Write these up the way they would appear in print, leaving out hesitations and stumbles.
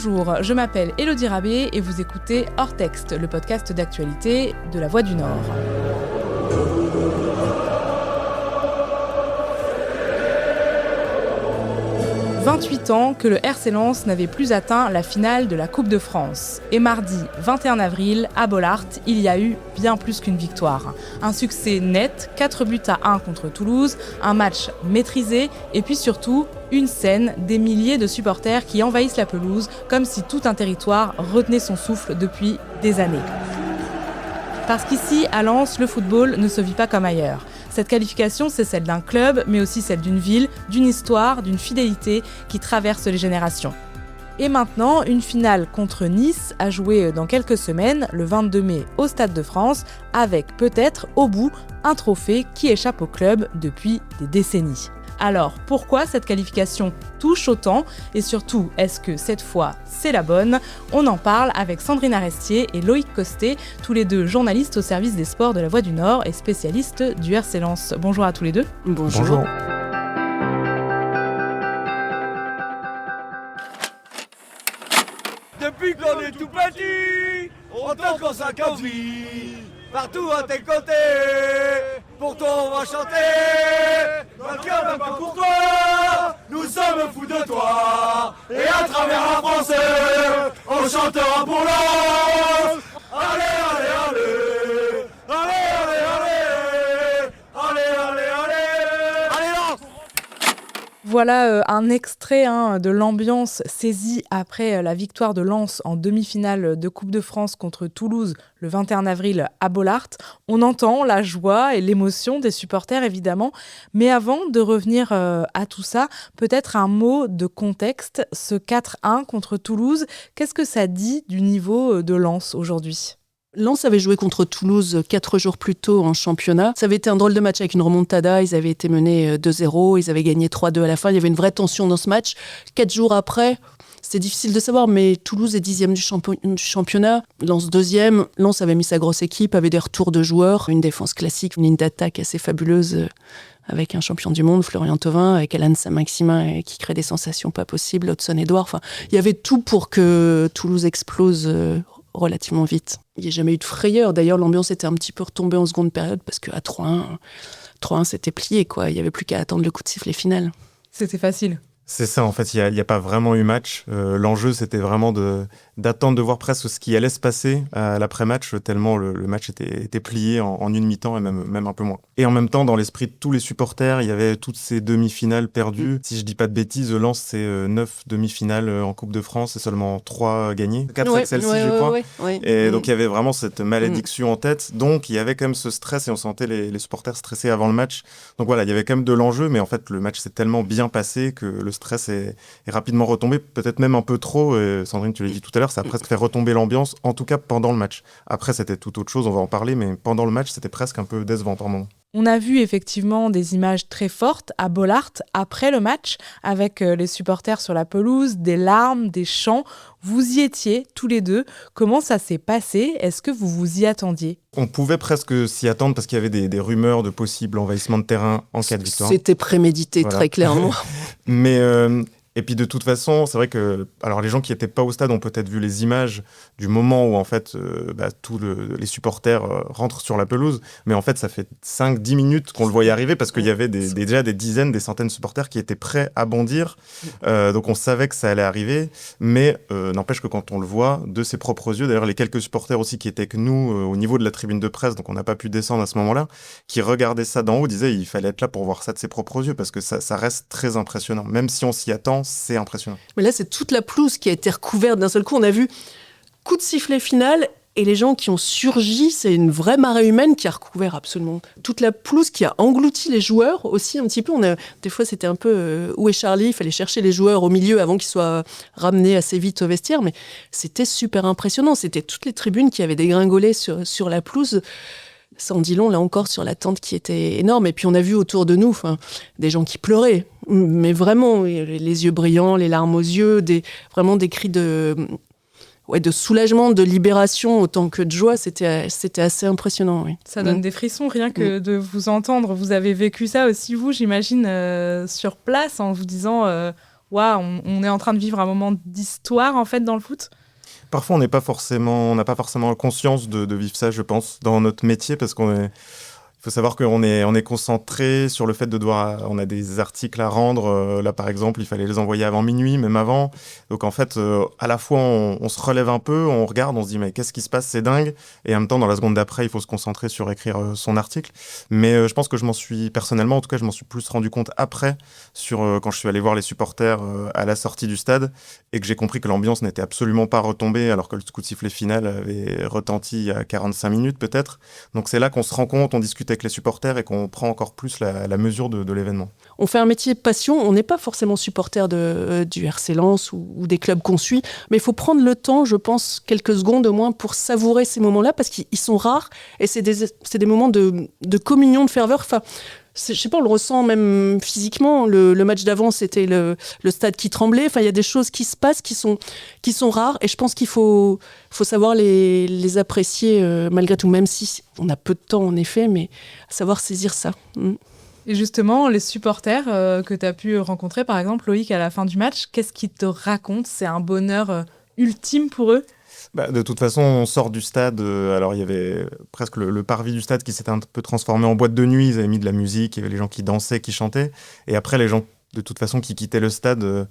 Bonjour, je m'appelle Élodie Rabé et vous écoutez Hors Texte, le podcast d'actualité de La Voix du Nord. « 28 ans que le RC Lens n'avait plus atteint la finale de la Coupe de France. Et mardi 21 avril, à Bollaert, il y a eu bien plus qu'une victoire. Un succès net, 4-1 contre Toulouse, un match maîtrisé et puis surtout une scène, des milliers de supporters qui envahissent la pelouse comme si tout un territoire retenait son souffle depuis des années. Parce qu'ici, à Lens, le football ne se vit pas comme ailleurs. Cette qualification, c'est celle d'un club, mais aussi celle d'une ville, d'une histoire, d'une fidélité qui traverse les générations. Et maintenant, une finale contre Nice à jouer dans quelques semaines, le 22 mai au Stade de France, avec peut-être au bout un trophée qui échappe au club depuis des décennies. Alors, pourquoi cette qualification touche autant ? Et surtout, est-ce que cette fois, c'est la bonne ? On en parle avec Sandrine Arestier et Loïc Costet, tous les deux journalistes au service des sports de La Voix du Nord et spécialistes du RC Lens. Bonjour à tous les deux. Bonjour. Depuis qu'on est tout petit, on entend qu'on s'accambie. Partout à tes côtés, pour toi on va chanter. Notre cœur bat pas pour toi, nous sommes fous de toi. Et à travers la France, on chantera pour l'Lens. Allez, allez, allez, allez, allez, allez, allez, allez, allez, allez, Lens. Voilà un extrait de l'ambiance saisie après la victoire de Lens en demi-finale de Coupe de France contre Toulouse le 21 avril à Bollaert. On entend la joie et l'émotion des supporters évidemment, mais avant de revenir à tout ça, peut-être un mot de contexte. Ce 4-1 contre Toulouse, qu'est-ce que ça dit du niveau de Lens aujourd'hui ? Lens avait joué contre Toulouse 4 jours plus tôt en championnat. Ça avait été un drôle de match avec une remontada. Ils avaient été menés 2-0. Ils avaient gagné 3-2 à la fin. Il y avait une vraie tension dans ce match. 4 jours après, c'est difficile de savoir, mais Toulouse est 10e du championnat. Lens 2e. Lens avait mis sa grosse équipe, avait des retours de joueurs. Une défense classique, une ligne d'attaque assez fabuleuse avec un champion du monde, Florian Thauvin, avec Alan Saint-Maximin qui crée des sensations pas possibles, Hudson Edouard. Enfin, il y avait tout pour que Toulouse explose relativement vite. Il n'y a jamais eu de frayeur. D'ailleurs, l'ambiance était un petit peu retombée en seconde période parce qu'à 3-1, c'était plié, quoi. Il n'y avait plus qu'à attendre le coup de sifflet final. C'était facile. C'est ça, en fait, il n'y a pas vraiment eu match. L'enjeu, c'était vraiment d'attendre de voir presque ce qui allait se passer à l'après-match, tellement le match était plié en une mi-temps et même un peu moins. Et en même temps, dans l'esprit de tous les supporters, il y avait toutes ces demi-finales perdues. Si je dis pas de bêtises, Lens, c'est 9 demi-finales en Coupe de France et seulement 3 gagnées. 4 avec celle-ci, je crois. Ouais. Et donc, il y avait vraiment cette malédiction en tête. Donc, il y avait quand même ce stress et on sentait les supporters stressés avant le match. Donc voilà, il y avait quand même de l'enjeu, mais en fait, le match s'est tellement bien passé que le stress est rapidement retombé, peut-être même un peu trop. Et Sandrine, tu l'as dit tout à l'heure, ça a presque fait retomber l'ambiance, en tout cas pendant le match. Après, c'était tout autre chose, on va en parler, mais pendant le match, c'était presque un peu décevant par moment. On a vu effectivement des images très fortes à Bollaert après le match, avec les supporters sur la pelouse, des larmes, des chants. Vous y étiez tous les deux. Comment ça s'est passé ? Est-ce que vous vous y attendiez ? On pouvait presque s'y attendre parce qu'il y avait des rumeurs de possible envahissement de terrain en cas de victoire. C'était prémédité, voilà. Très clairement. Mais et puis de toute façon, c'est vrai que alors les gens qui n'étaient pas au stade ont peut-être vu les images du moment où en fait tous les supporters rentrent sur la pelouse, mais en fait ça fait 5-10 minutes qu'on le voyait arriver parce qu'il y avait déjà des dizaines, des centaines de supporters qui étaient prêts à bondir, donc on savait que ça allait arriver, mais n'empêche que quand on le voit de ses propres yeux, d'ailleurs les quelques supporters aussi qui étaient avec nous au niveau de la tribune de presse, donc on n'a pas pu descendre à ce moment-là, qui regardaient ça d'en haut, disaient il fallait être là pour voir ça de ses propres yeux parce que ça reste très impressionnant, même si on s'y attend. C'est impressionnant. Mais là, c'est toute la pelouse qui a été recouverte d'un seul coup. On a vu coup de sifflet final et les gens qui ont surgi, c'est une vraie marée humaine qui a recouvert absolument toute la pelouse, qui a englouti les joueurs aussi un petit peu. Des fois, c'était un peu où est Charlie ? Il fallait chercher les joueurs au milieu avant qu'ils soient ramenés assez vite au vestiaire. Mais c'était super impressionnant. C'était toutes les tribunes qui avaient dégringolé sur la pelouse. Ça en dit long, là encore, sur l'attente qui était énorme. Et puis, on a vu autour de nous des gens qui pleuraient. Mais vraiment, les yeux brillants, les larmes aux yeux, vraiment des cris de soulagement, de libération autant que de joie. C'était assez impressionnant, oui. Ça donne des frissons, rien que de vous entendre. Vous avez vécu ça aussi, vous, j'imagine, sur place, en vous disant... waouh, on est en train de vivre un moment d'histoire en fait dans le foot? Parfois, on n'a pas forcément conscience de vivre ça, je pense, dans notre métier, parce il faut savoir qu'on est concentré sur le fait de on a des articles à rendre. Là, par exemple, il fallait les envoyer avant minuit, même avant. Donc, en fait, à la fois, on se relève un peu, on regarde, on se dit, mais qu'est-ce qui se passe? C'est dingue. Et en même temps, dans la seconde d'après, il faut se concentrer sur écrire son article. Mais je pense que personnellement, en tout cas, je m'en suis plus rendu compte après, quand je suis allé voir les supporters à la sortie du stade, et que j'ai compris que l'ambiance n'était absolument pas retombée, alors que le coup de sifflet final avait retenti il y a 45 minutes, peut-être. Donc, c'est là qu'on se rend compte, on discute avec les supporters et qu'on prend encore plus la mesure de l'événement. On fait un métier de passion, on n'est pas forcément supporter du RC Lens ou des clubs qu'on suit, mais il faut prendre le temps, je pense, quelques secondes au moins pour savourer ces moments-là, parce qu'ils sont rares et c'est des moments de communion, de ferveur. Enfin, je sais pas, on le ressent même physiquement. Le match d'avant, c'était le stade qui tremblait. Enfin, il y a des choses qui se passent qui sont rares, et je pense qu'il faut savoir les apprécier malgré tout, même si on a peu de temps en effet, mais savoir saisir ça. Et justement, les supporters que tu as pu rencontrer, par exemple, Loïc, à la fin du match, qu'est-ce qu'ils te racontent? C'est un bonheur ultime pour eux? De toute façon, on sort du stade. Alors, il y avait presque le parvis du stade qui s'était un peu transformé en boîte de nuit. Ils avaient mis de la musique, il y avait les gens qui dansaient, qui chantaient. Et après, les gens, de toute façon, qui quittaient le stade,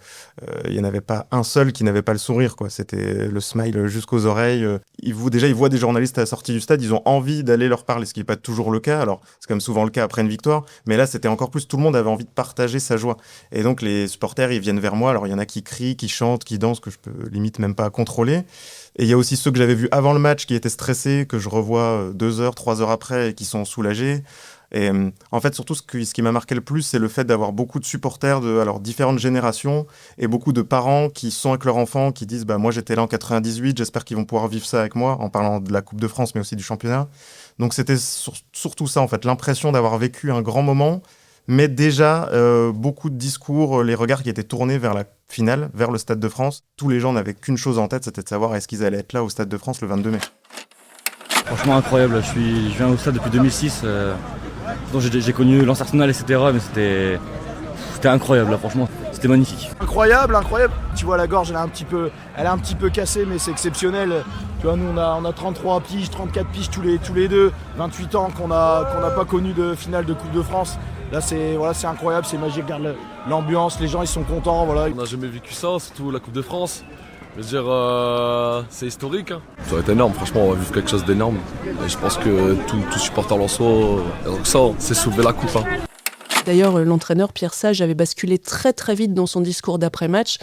il n'y en avait pas un seul qui n'avait pas le sourire, quoi. C'était le smile jusqu'aux oreilles. Ils voient des journalistes à la sortie du stade, ils ont envie d'aller leur parler, ce qui n'est pas toujours le cas. Alors, c'est comme souvent le cas après une victoire. Mais là, c'était encore plus. Tout le monde avait envie de partager sa joie. Et donc, les supporters, ils viennent vers moi. Alors, il y en a qui crient, qui chantent, qui dansent, que je peux limite même pas contrôler. Et il y a aussi ceux que j'avais vus avant le match qui étaient stressés, que je revois 2 heures, 3 heures après et qui sont soulagés. Et en fait, surtout, ce qui m'a marqué le plus, c'est le fait d'avoir beaucoup de supporters de différentes générations et beaucoup de parents qui sont avec leurs enfants, qui disent moi j'étais là en 98, j'espère qu'ils vont pouvoir vivre ça avec moi, en parlant de la Coupe de France, mais aussi du championnat. Donc c'était surtout ça, en fait, l'impression d'avoir vécu un grand moment, mais déjà beaucoup de discours, les regards qui étaient tournés vers la finale, vers le Stade de France. Tous les gens n'avaient qu'une chose en tête, c'était de savoir est-ce qu'ils allaient être là au Stade de France le 22 mai. Franchement incroyable, je viens au stade depuis 2006. J'ai connu Lens Arsenal, etc. Mais c'était incroyable, là, franchement. C'était magnifique. Incroyable. Tu vois, la gorge, elle est un petit peu cassée, mais c'est exceptionnel. Tu vois, nous, on a 33 piges, 34 piges tous les deux. 28 ans qu'on n'a pas connu de finale de Coupe de France. Là, c'est incroyable, c'est magique. Regarde l'ambiance, les gens, ils sont contents. Voilà. On n'a jamais vécu ça, surtout la Coupe de France. Je veux dire, c'est historique. Ça va être énorme, franchement, on va vivre quelque chose d'énorme. Et je pense que tout supporter lensois, c'est soulever la coupe. D'ailleurs, l'entraîneur Pierre Sage avait basculé très très vite dans son discours d'après-match.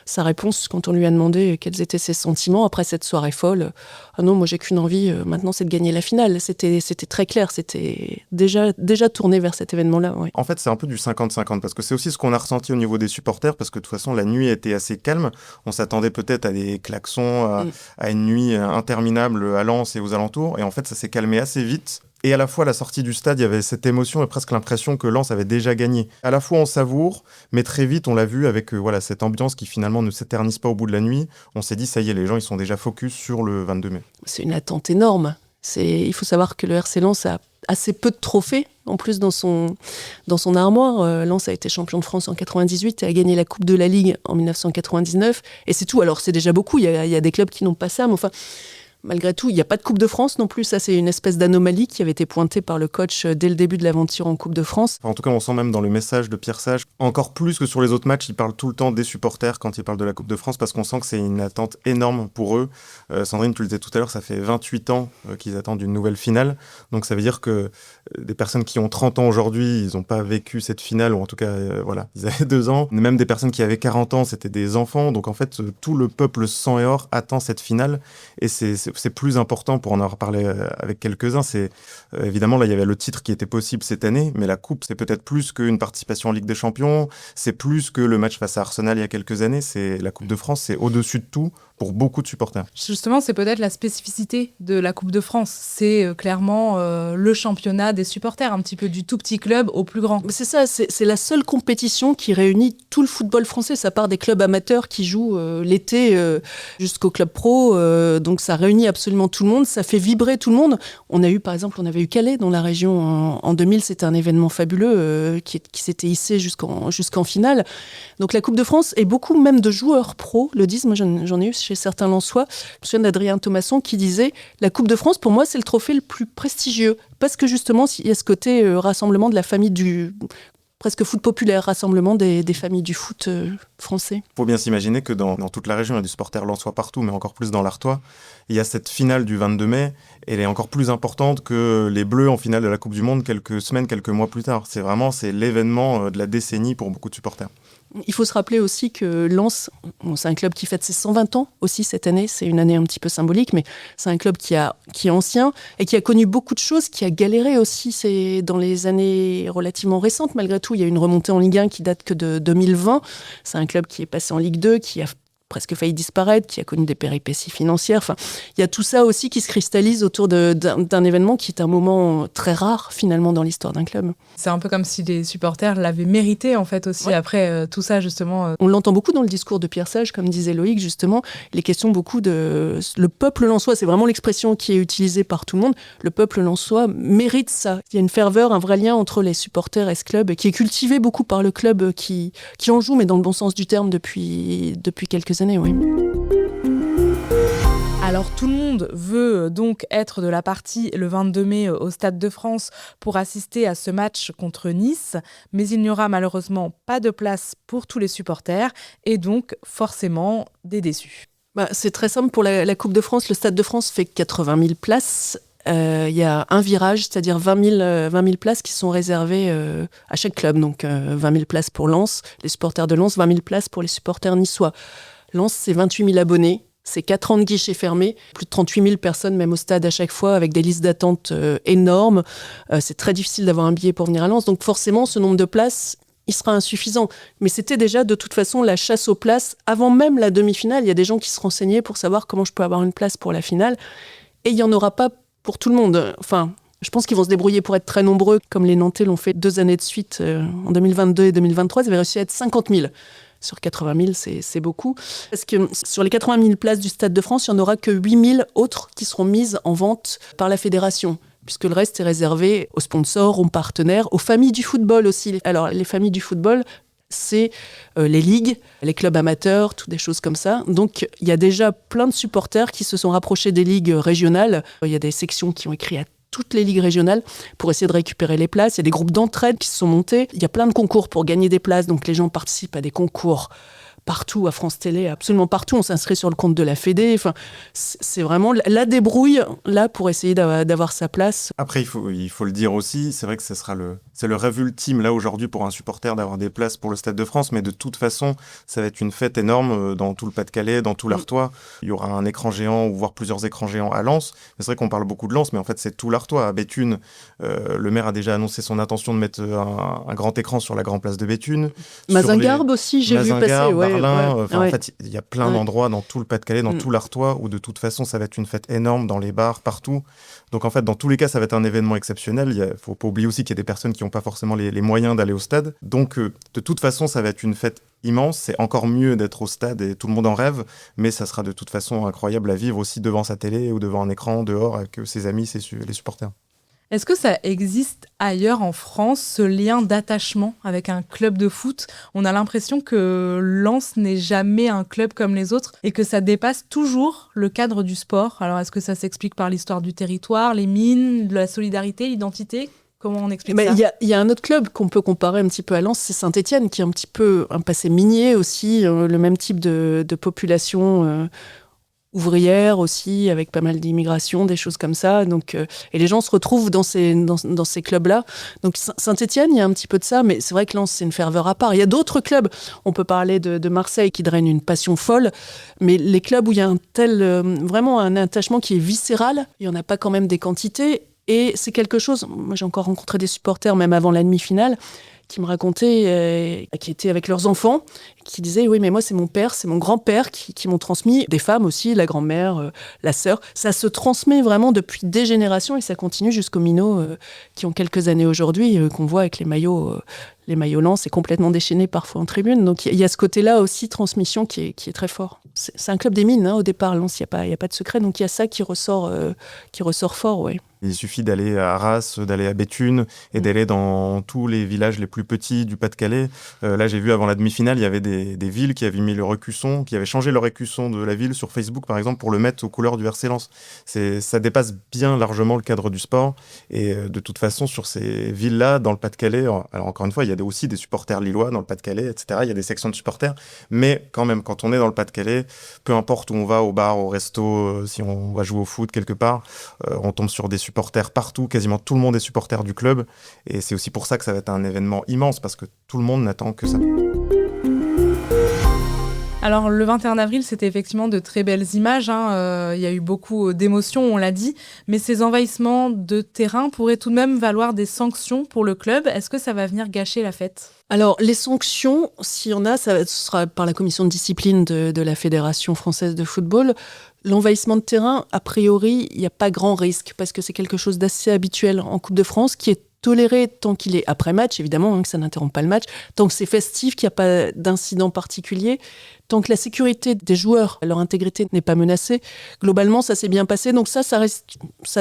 Sa réponse, quand on lui a demandé quels étaient ses sentiments après cette soirée folle, « Ah non, moi j'ai qu'une envie, maintenant c'est de gagner la finale ». C'était très clair, c'était déjà tourné vers cet événement-là. Ouais. En fait, c'est un peu du 50-50, parce que c'est aussi ce qu'on a ressenti au niveau des supporters, parce que de toute façon, la nuit était assez calme. On s'attendait peut-être à des klaxons, à une nuit interminable à Lens et aux alentours, et en fait, ça s'est calmé assez vite. Et à la fois, à la sortie du stade, il y avait cette émotion et presque l'impression que Lens avait déjà gagné. À la fois, on savoure, mais très vite, on l'a vu avec cette ambiance qui finalement ne s'éternise pas au bout de la nuit. On s'est dit, ça y est, les gens, ils sont déjà focus sur le 22 mai. C'est une attente énorme. Il faut savoir que le RC Lens a assez peu de trophées, en plus, dans son armoire. Lens a été champion de France en 98 et a gagné la Coupe de la Ligue en 1999. Et c'est tout. Alors, c'est déjà beaucoup. Il y a des clubs qui n'ont pas ça, mais enfin... Malgré tout, il n'y a pas de Coupe de France non plus. Ça, c'est une espèce d'anomalie qui avait été pointée par le coach dès le début de l'aventure en Coupe de France. En tout cas, on sent même dans le message de Pierre Sage, encore plus que sur les autres matchs, il parle tout le temps des supporters quand il parle de la Coupe de France, parce qu'on sent que c'est une attente énorme pour eux. Sandrine, tu le disais tout à l'heure, ça fait 28 ans qu'ils attendent une nouvelle finale. Donc ça veut dire que des personnes qui ont 30 ans aujourd'hui, ils n'ont pas vécu cette finale, ou en tout cas, ils avaient 2 ans. Même des personnes qui avaient 40 ans, c'était des enfants. Donc en fait, tout le peuple sang et or attend cette finale. Et c'est plus important, pour en avoir parlé avec quelques-uns, c'est évidemment, là, il y avait le titre qui était possible cette année, mais la Coupe, c'est peut-être plus qu'une participation en Ligue des Champions, c'est plus que le match face à Arsenal il y a quelques années, c'est la Coupe de France, c'est au-dessus de tout pour beaucoup de supporters. Justement, c'est peut-être la spécificité de la Coupe de France. C'est clairement le championnat des supporters, un petit peu du tout petit club au plus grand. C'est ça, c'est la seule compétition qui réunit tout le football français. Ça part des clubs amateurs qui jouent l'été jusqu'au club pro. Donc ça réunit absolument tout le monde, ça fait vibrer tout le monde. On avait eu Calais dans la région en 2000, c'était un événement fabuleux qui s'était hissé jusqu'en finale. Donc la Coupe de France, et beaucoup même de joueurs pros le disent, moi j'en ai eu chez certains Lensois. Je me souviens d'Adrien Thomasson qui disait « La Coupe de France, pour moi, c'est le trophée le plus prestigieux ». Parce que justement, il y a ce côté rassemblement de la famille du presque foot populaire, rassemblement des familles du foot français. Il faut bien s'imaginer que dans toute la région, il y a du supporter lensois partout, mais encore plus dans l'Artois. Il y a cette finale du 22 mai, elle est encore plus importante que les Bleus en finale de la Coupe du Monde quelques mois plus tard. C'est l'événement de la décennie pour beaucoup de supporters. Il faut se rappeler aussi que Lens, c'est un club qui fête ses 120 ans aussi cette année. C'est une année un petit peu symbolique, mais c'est un club qui est ancien et qui a connu beaucoup de choses, qui a galéré aussi. C'est dans les années relativement récentes, malgré tout. Il y a une remontée en Ligue 1 qui date que de 2020. C'est un club qui est passé en Ligue 2, qui a presque failli disparaître, qui a connu des péripéties financières. Enfin, il y a tout ça aussi qui se cristallise autour d'un événement qui est un moment très rare, finalement, dans l'histoire d'un club. C'est un peu comme si les supporters l'avaient mérité, en fait, aussi, après tout ça, justement. On l'entend beaucoup dans le discours de Pierre Sage, comme disait Loïc, justement. Les questions beaucoup de... Le peuple lensois, c'est vraiment l'expression qui est utilisée par tout le monde. Le peuple lensois mérite ça. Il y a une ferveur, un vrai lien entre les supporters et ce club, qui est cultivé beaucoup par le club qui en joue, mais dans le bon sens du terme, depuis quelques années, oui. Alors tout le monde veut donc être de la partie le 22 mai au Stade de France pour assister à ce match contre Nice, mais il n'y aura malheureusement pas de place pour tous les supporters et donc forcément des déçus. C'est très simple, pour la Coupe de France, le Stade de France fait 80 000 places. Il y a un virage, c'est-à-dire 20 000 places qui sont réservées à chaque club. Donc 20 000 places pour Lens, les supporters de Lens, 20 000 places pour les supporters niçois. Lens, c'est 28 000 abonnés, c'est 4 ans de guichets fermés, plus de 38 000 personnes même au stade à chaque fois, avec des listes d'attente énormes. C'est très difficile d'avoir un billet pour venir à Lens, donc forcément, ce nombre de places, il sera insuffisant. Mais c'était déjà de toute façon la chasse aux places avant même la demi-finale. Il y a des gens qui se renseignaient pour savoir comment je peux avoir une place pour la finale. Et il n'y en aura pas pour tout le monde. Enfin, je pense qu'ils vont se débrouiller pour être très nombreux, comme les Nantais l'ont fait 2 années de suite, en 2022 et 2023. Ils avaient réussi à être 50 000. Sur 80 000, c'est beaucoup. Parce que sur les 80 000 places du Stade de France, il n'y en aura que 8 000 autres qui seront mises en vente par la fédération, puisque le reste est réservé aux sponsors, aux partenaires, aux familles du football aussi. Alors, les familles du football, c'est les ligues, les clubs amateurs, toutes des choses comme ça. Donc, il y a déjà plein de supporters qui se sont rapprochés des ligues régionales. Il y a des sections qui ont écrit à toutes les ligues régionales pour essayer de récupérer les places. Il y a des groupes d'entraide qui se sont montés. Il y a plein de concours pour gagner des places. Donc, les gens participent à des concours partout, à France Télé, absolument partout. On s'inscrit sur le compte de la Fédé. Enfin, c'est vraiment la débrouille là pour essayer d'avoir sa place. Après, il faut le dire aussi, c'est vrai que c'est le rêve ultime là aujourd'hui pour un supporter d'avoir des places pour le Stade de France, mais de toute façon, ça va être une fête énorme dans tout le Pas-de-Calais, dans tout l'Artois. Il y aura un écran géant, ou voire plusieurs écrans géants à Lens. C'est vrai qu'on parle beaucoup de Lens, mais en fait, c'est tout l'Artois. À Béthune, le maire a déjà annoncé son intention de mettre un grand écran sur la grande place de Béthune. Mazingarbe aussi, j'ai vu passer. En fait, il y a plein d'endroits dans tout le Pas-de-Calais, dans tout l'Artois, où de toute façon, ça va être une fête énorme dans les bars, partout. Donc en fait, dans tous les cas, ça va être un événement exceptionnel. Il ne faut pas oublier aussi qu'il y a des personnes qui n'ont pas forcément les moyens d'aller au stade. Donc de toute façon, ça va être une fête immense. C'est encore mieux d'être au stade et tout le monde en rêve, mais ça sera de toute façon incroyable à vivre aussi devant sa télé ou devant un écran, dehors, avec ses amis, les supporters. Est-ce que ça existe ailleurs en France, ce lien d'attachement avec un club de foot ? On a l'impression que Lens n'est jamais un club comme les autres et que ça dépasse toujours le cadre du sport. Alors, est-ce que ça s'explique par l'histoire du territoire, les mines, la solidarité, l'identité ? Comment on explique ça ? Il y a un autre club qu'on peut comparer un petit peu à Lens, c'est Saint-Étienne, qui est un petit peu un passé minier aussi, le même type de population ouvrière aussi, avec pas mal d'immigration, des choses comme ça. Donc, et les gens se retrouvent dans ces clubs-là. Donc Saint-Étienne, il y a un petit peu de ça, mais c'est vrai que Lens, c'est une ferveur à part. Il y a d'autres clubs. On peut parler de Marseille qui draine une passion folle, mais les clubs où il y a vraiment un attachement qui est viscéral, il n'y en a pas quand même des quantités. Et c'est quelque chose, moi j'ai encore rencontré des supporters, même avant la demi-finale, qui me racontaient, qui étaient avec leurs enfants, qui disaient oui mais moi c'est mon père, c'est mon grand-père qui m'ont transmis, des femmes aussi, la grand-mère, la sœur. Ça se transmet vraiment depuis des générations et ça continue jusqu'aux minots qui ont quelques années aujourd'hui, qu'on voit avec les maillots Lens est complètement déchaîné parfois en tribune. Donc il y a ce côté-là aussi, transmission, qui est très fort. C'est un club des mines, au départ, Lens, il n'y a pas de secret. Donc il y a ça qui ressort fort, oui. Il suffit d'aller à Arras, d'aller à Béthune et d'aller dans tous les villages les plus petits du Pas-de-Calais. Là, j'ai vu avant la demi-finale, il y avait des villes qui avaient mis leur écusson, qui avaient changé leur écusson de la ville sur Facebook, par exemple, pour le mettre aux couleurs du RC Lens. Ça dépasse bien largement le cadre du sport. Et de toute façon, sur ces villes-là, dans le Pas-de-Calais, alors encore une fois, il y a aussi des supporters lillois dans le Pas-de-Calais, etc. Il y a des sections de supporters. Mais quand même, quand on est dans le Pas-de-Calais, peu importe où on va, au bar, au resto, si on va jouer au foot quelque part, on tombe sur des supporters partout, quasiment tout le monde est supporter du club et c'est aussi pour ça que ça va être un événement immense parce que tout le monde n'attend que ça. Alors le 21 avril, c'était effectivement de très belles images, il y a eu beaucoup d'émotions, on l'a dit, mais ces envahissements de terrain pourraient tout de même valoir des sanctions pour le club. Est-ce que ça va venir gâcher la fête ? Alors, les sanctions, s'il y en a, ce sera par la commission de discipline de la Fédération française de football. L'envahissement de terrain, a priori, il n'y a pas grand risque, parce que c'est quelque chose d'assez habituel en Coupe de France, qui est toléré tant qu'il est après match, évidemment, que ça n'interrompt pas le match, tant que c'est festif, qu'il n'y a pas d'incident particulier, tant que la sécurité des joueurs, leur intégrité n'est pas menacée. Globalement, ça s'est bien passé, donc ça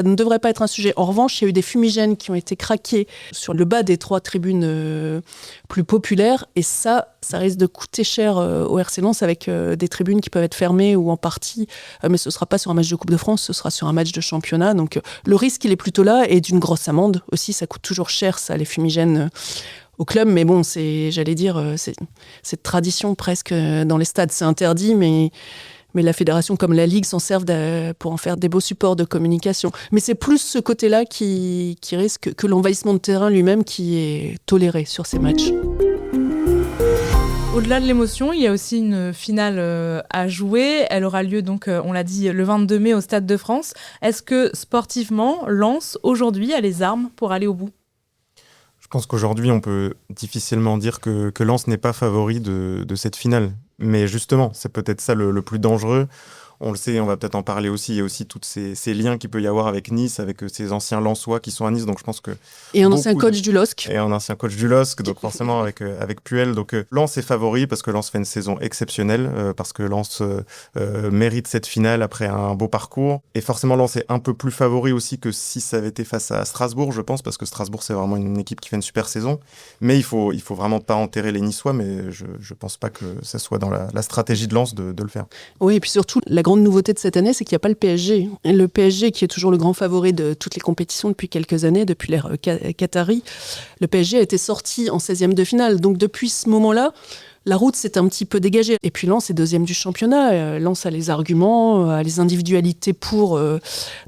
ne devrait pas être un sujet. En revanche, il y a eu des fumigènes qui ont été craqués sur le bas des 3 tribunes plus populaires, et ça risque de coûter cher au RC Lens avec des tribunes qui peuvent être fermées ou en partie, mais ce ne sera pas sur un match de Coupe de France, ce sera sur un match de championnat. Donc le risque, il est plutôt là, et d'une grosse amende aussi, ça coûte toujours cher, ça, les fumigènes au club. Mais bon, c'est de tradition presque dans les stades, c'est interdit, mais la fédération comme la Ligue s'en servent pour en faire des beaux supports de communication. Mais c'est plus ce côté-là qui risque que l'envahissement de terrain lui-même qui est toléré sur ces matchs. Au-delà de l'émotion, il y a aussi une finale à jouer. Elle aura lieu, donc, on l'a dit, le 22 mai au Stade de France. Est-ce que sportivement, Lens, aujourd'hui, a les armes pour aller au bout ? Je pense qu'aujourd'hui, on peut difficilement dire que Lens n'est pas favori de cette finale. Mais justement, c'est peut-être ça le plus dangereux. On le sait, on va peut-être en parler aussi. Il y a aussi tous ces liens qu'il peut y avoir avec Nice, avec ces anciens Lensois qui sont à Nice. Donc je pense que et un ancien coach du LOSC. Et un ancien coach du LOSC, donc forcément avec Puel. Donc Lens est favori parce que Lens fait une saison exceptionnelle, parce que Lens mérite cette finale après un beau parcours. Et forcément, Lens est un peu plus favori aussi que si ça avait été face à Strasbourg, je pense, parce que Strasbourg, c'est vraiment une équipe qui fait une super saison. Mais il faut vraiment pas enterrer les Niçois, mais je pense pas que ça soit dans la stratégie de Lens de le faire. Oui, et puis surtout, la grande nouveauté de cette année, c'est qu'il n'y a pas le PSG. Et le PSG, qui est toujours le grand favori de toutes les compétitions depuis quelques années, depuis l'ère qatari, le PSG a été sorti en 16e de finale. Donc depuis ce moment-là, la route s'est un petit peu dégagée. Et puis Lens est 2e du championnat. Lens a les arguments, a les individualités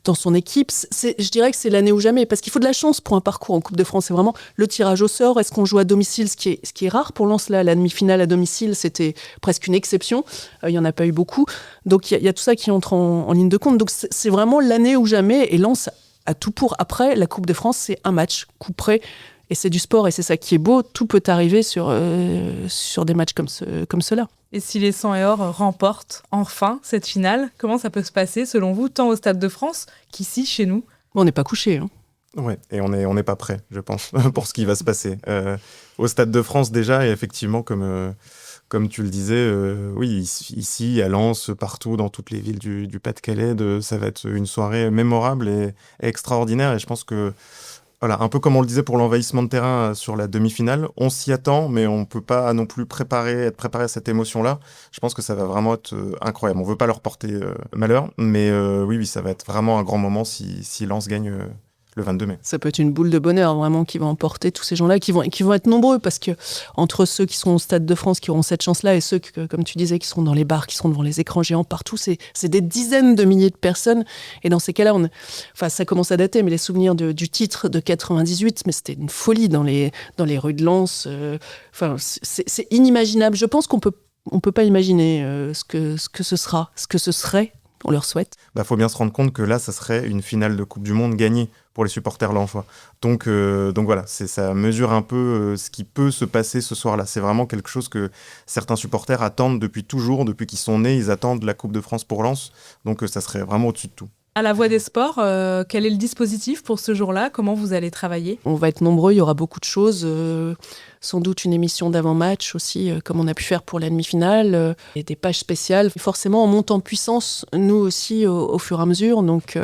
dans son équipe. Je dirais que c'est l'année ou jamais, parce qu'il faut de la chance pour un parcours en Coupe de France. C'est vraiment le tirage au sort. Est-ce qu'on joue à domicile, ce qui est rare pour Lens, là, la demi-finale à domicile, c'était presque une exception. Il n'y en a pas eu beaucoup. Donc il y a tout ça qui entre en ligne de compte. Donc c'est vraiment l'année ou jamais. Et Lens a tout pour. Après, la Coupe de France, c'est un match coup près. Et c'est du sport, et c'est ça qui est beau. Tout peut arriver sur des matchs comme cela. Et si les 100 et or remportent enfin cette finale, comment ça peut se passer, selon vous, tant au Stade de France qu'ici, chez nous ? On n'est pas couché. Ouais, et on n'est pas prêt, je pense, pour ce qui va se passer. Au Stade de France, déjà, et effectivement, comme tu le disais, oui, ici, à Lens, partout, dans toutes les villes du Pas-de-Calais, ça va être une soirée mémorable et extraordinaire. Et je pense que, voilà, un peu comme on le disait pour l'envahissement de terrain sur la demi-finale, on s'y attend, mais on ne peut pas non plus être préparé à cette émotion-là. Je pense que ça va vraiment être incroyable. On ne veut pas leur porter malheur, mais oui, ça va être vraiment un grand moment si Lens gagne le 22 mai. Ça peut être une boule de bonheur vraiment qui va emporter tous ces gens-là qui vont être nombreux, parce que entre ceux qui sont au Stade de France qui auront cette chance-là et ceux comme tu disais, qui seront dans les bars, qui seront devant les écrans géants partout, c'est des dizaines de milliers de personnes. Et dans ces cas-là, ça commence à dater, mais les souvenirs du titre de 98, mais c'était une folie dans les rues de Lens. C'est inimaginable. Je pense qu'on peut pas imaginer ce que ce sera, ce que ce serait. On leur souhaite. Faut bien se rendre compte que là, ça serait une finale de Coupe du Monde gagnée pour les supporters lensois. Donc voilà, ça mesure un peu ce qui peut se passer ce soir-là. C'est vraiment quelque chose que certains supporters attendent depuis toujours, depuis qu'ils sont nés, ils attendent la Coupe de France pour Lens. Donc ça serait vraiment au-dessus de tout. À la Voix des Sports, quel est le dispositif pour ce jour-là ? Comment vous allez travailler ? On va être nombreux, il y aura beaucoup de choses. Sans doute une émission d'avant-match aussi, comme on a pu faire pour la demi-finale, et des pages spéciales. Et forcément, on monte en puissance, nous aussi, au fur et à mesure. Donc,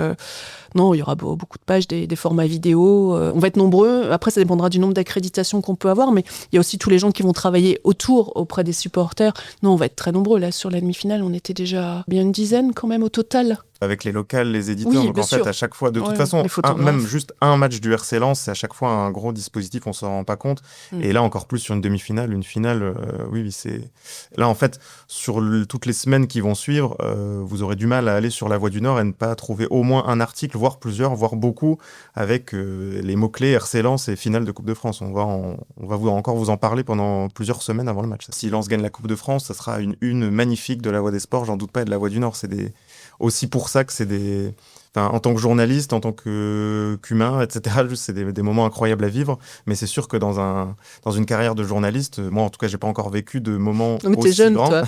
non, il y aura beaucoup de pages, des formats vidéo. On va être nombreux. Après, ça dépendra du nombre d'accréditations qu'on peut avoir. Mais il y a aussi tous les gens qui vont travailler autour, auprès des supporters. Non, on va être très nombreux. Là, sur la demi-finale, on était déjà bien une dizaine quand même au total. Avec les locales, les éditeurs. Oui, donc en fait, à chaque fois, de toute façon, même juste un match du RC Lens, c'est à chaque fois un gros dispositif, on s'en rend pas compte. Et là, encore plus sur une demi-finale, une finale, oui, c'est... Là, en fait, sur toutes les semaines qui vont suivre, vous aurez du mal à aller sur La Voix du Nord et ne pas trouver au moins un article, voire plusieurs, voire beaucoup, avec les mots-clés RC Lens et finale de Coupe de France. On va encore vous en parler pendant plusieurs semaines avant le match. Si Lens gagne la Coupe de France, ça sera une magnifique de La Voix des Sports, j'en doute pas, et de La Voix du Nord. C'est aussi pour ça que c'est des... Enfin, en tant que journaliste, en tant qu'humain, etc., c'est des moments incroyables à vivre. Mais c'est sûr que dans une carrière de journaliste, moi, en tout cas, j'ai pas encore vécu de moments aussi jeune, grands. toi.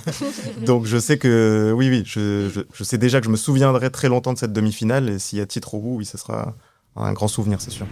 Donc, je sais que, oui, je sais déjà que je me souviendrai très longtemps de cette demi-finale. Et s'il y a titre au bout, oui, ça sera un grand souvenir, c'est sûr.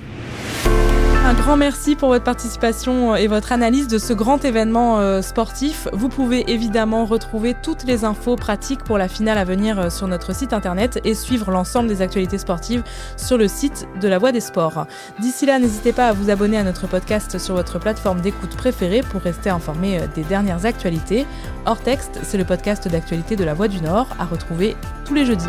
Un grand merci pour votre participation et votre analyse de ce grand événement sportif. Vous pouvez évidemment retrouver toutes les infos pratiques pour la finale à venir sur notre site internet et suivre l'ensemble des actualités sportives sur le site de La Voix des Sports. D'ici là, n'hésitez pas à vous abonner à notre podcast sur votre plateforme d'écoute préférée pour rester informé des dernières actualités. Hors texte, c'est le podcast d'actualité de La Voix du Nord à retrouver tous les jeudis.